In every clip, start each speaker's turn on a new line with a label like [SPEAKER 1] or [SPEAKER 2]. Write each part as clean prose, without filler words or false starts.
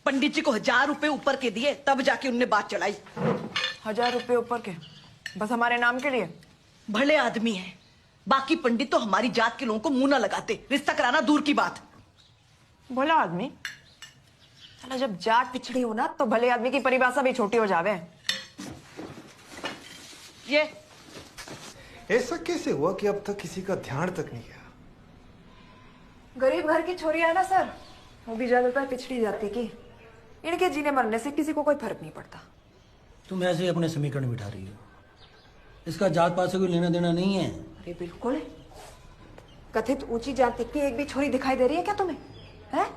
[SPEAKER 1] पंडित जी को 1000 रुपए ऊपर के दिए, तब जाके उनने बात चलाई।
[SPEAKER 2] 1000 रुपए ऊपर के? बस हमारे नाम के लिए?
[SPEAKER 1] भले आदमी है, बाकी पंडित तो हमारी जात के लोगों को मुंह ना लगाते, रिश्ता कराना दूर की बात।
[SPEAKER 2] भला आदमी? चला, जब जात पिछड़ी हो ना तो भले आदमी की परिभाषा भी छोटी हो जावे।
[SPEAKER 1] ये
[SPEAKER 3] ऐसा कैसे हुआ कि अब तक किसी का ध्यान तक नहीं गया?
[SPEAKER 2] गरीब घर की छोरी है ना सर, वो भी ज्यादातर पिछड़ी जाति की। इनके जीने मरने से किसी को कोई फर्क नहीं पड़ता।
[SPEAKER 4] तुम ऐसे ही अपने समीकरण बिठा रही हो, इसका जात पात से कोई लेना देना नहीं है।
[SPEAKER 2] अरे बिल्कुल। कथित ऊंची जाति की एक भी छोरी दिखाई दे रही है क्या तुम्हें? हैं?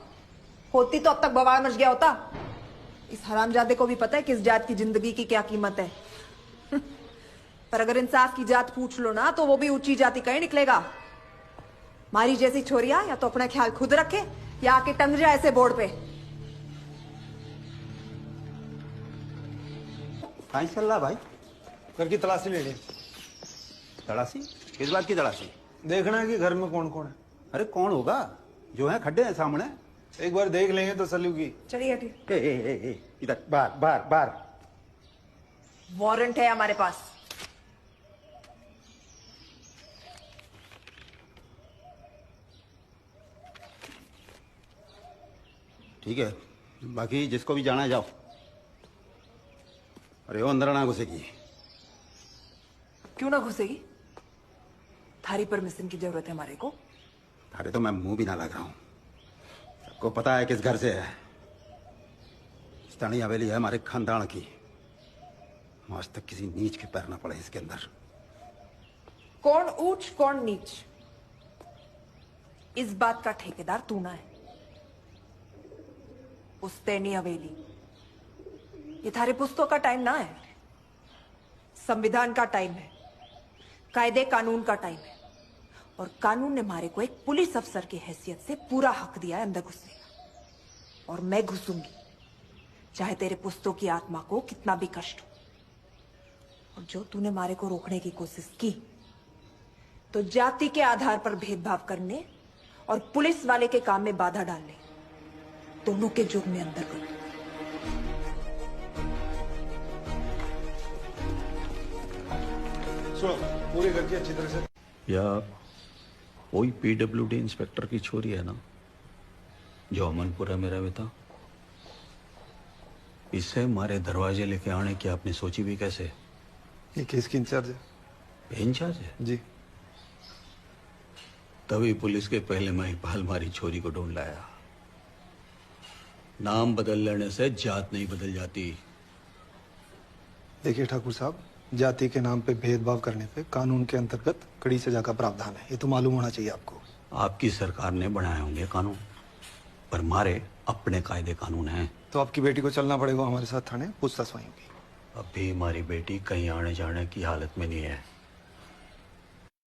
[SPEAKER 2] होती तो अब तक बवाल मच गया होता। इस हरामजादे को भी पता है किस जात की जिंदगी की क्या कीमत है। पर अगर इंसाफ की जात पूछ लो ना तो वो भी ऊंची जाति का ही निकलेगा। मारी जैसी छोरिया या तो अपना ख्याल खुद रखे या आके टंग जाए ऐसे बोर्ड पे।
[SPEAKER 5] कहाँ चल रहा भाई?
[SPEAKER 3] घर की तलाशी ले ली।
[SPEAKER 5] तलाशी? किस बात की तलाशी?
[SPEAKER 3] देखना है कि घर में कौन कौन है।
[SPEAKER 5] अरे कौन होगा? जो है खड्डे हैं सामने।
[SPEAKER 3] एक बार देख लेंगे तो सली की।
[SPEAKER 2] चलिए हटिए।
[SPEAKER 5] इधर बाहर बाहर बाहर।
[SPEAKER 2] वारंट है हमारे पास।
[SPEAKER 5] ठीक है, बाकी जिसको भी जाना है जाओ। अरे वो अंदर ना घुसेगी।
[SPEAKER 2] क्यों ना घुसेगी? थारी परमिशन की जरूरत है हमारे को।
[SPEAKER 5] अरे तो मैं मुंह भी ना लग रहा हूं, सबको पता है किस घर से है। स्थानीय हवेली है हमारे खानदान की, आज तक किसी नीच के पैर ना पड़े इसके अंदर।
[SPEAKER 2] कौन ऊंच कौन नीच, इस बात का ठेकेदार तू ना है। पुश्तैनी हवेली ये थारे पुस्तों का टाइम ना है, संविधान का टाइम है, कायदे कानून का टाइम है। और कानून ने हमारे को एक पुलिस अफसर की हैसियत से पूरा हक दिया है अंदर घुसने का। और मैं घुसूंगी चाहे तेरे पुस्तों की आत्मा को कितना भी कष्ट हो। और जो तूने हमारे को रोकने की कोशिश की तो जाति के आधार पर भेदभाव करने और पुलिस वाले के काम में बाधा डालने, दोनों के जुर्म में अंदर कर।
[SPEAKER 3] सुनो, पूरे घर की अच्छी तरह से।
[SPEAKER 6] या वही पीडब्ल्यूडी इंस्पेक्टर की छोरी है ना जो अमनपुरा में रहे था? इससे हमारे दरवाजे लेके आने की आपने सोची भी कैसे?
[SPEAKER 3] ये केस की इंचार्ज है।
[SPEAKER 6] इंचार्ज है
[SPEAKER 3] जी।
[SPEAKER 6] तभी पुलिस के पहले महिपाल हमारी छोरी को ढूंढ लाया। नाम बदल लेने से जात नहीं बदल जाती।
[SPEAKER 3] देखिए ठाकुर साहब, जाति के नाम पे भेदभाव करने पे कानून के अंतर्गत कड़ी सजा का प्रावधान है, ये तो मालूम होना चाहिए आपको।
[SPEAKER 6] आपकी सरकार ने बनाए होंगे कानून, पर हमारे अपने कायदे कानून हैं।
[SPEAKER 3] तो आपकी बेटी को चलना पड़ेगा हमारे साथ थाने, पूछताछ होगी।
[SPEAKER 6] अभी हमारी बेटी कहीं आने जाने की हालत में नहीं है।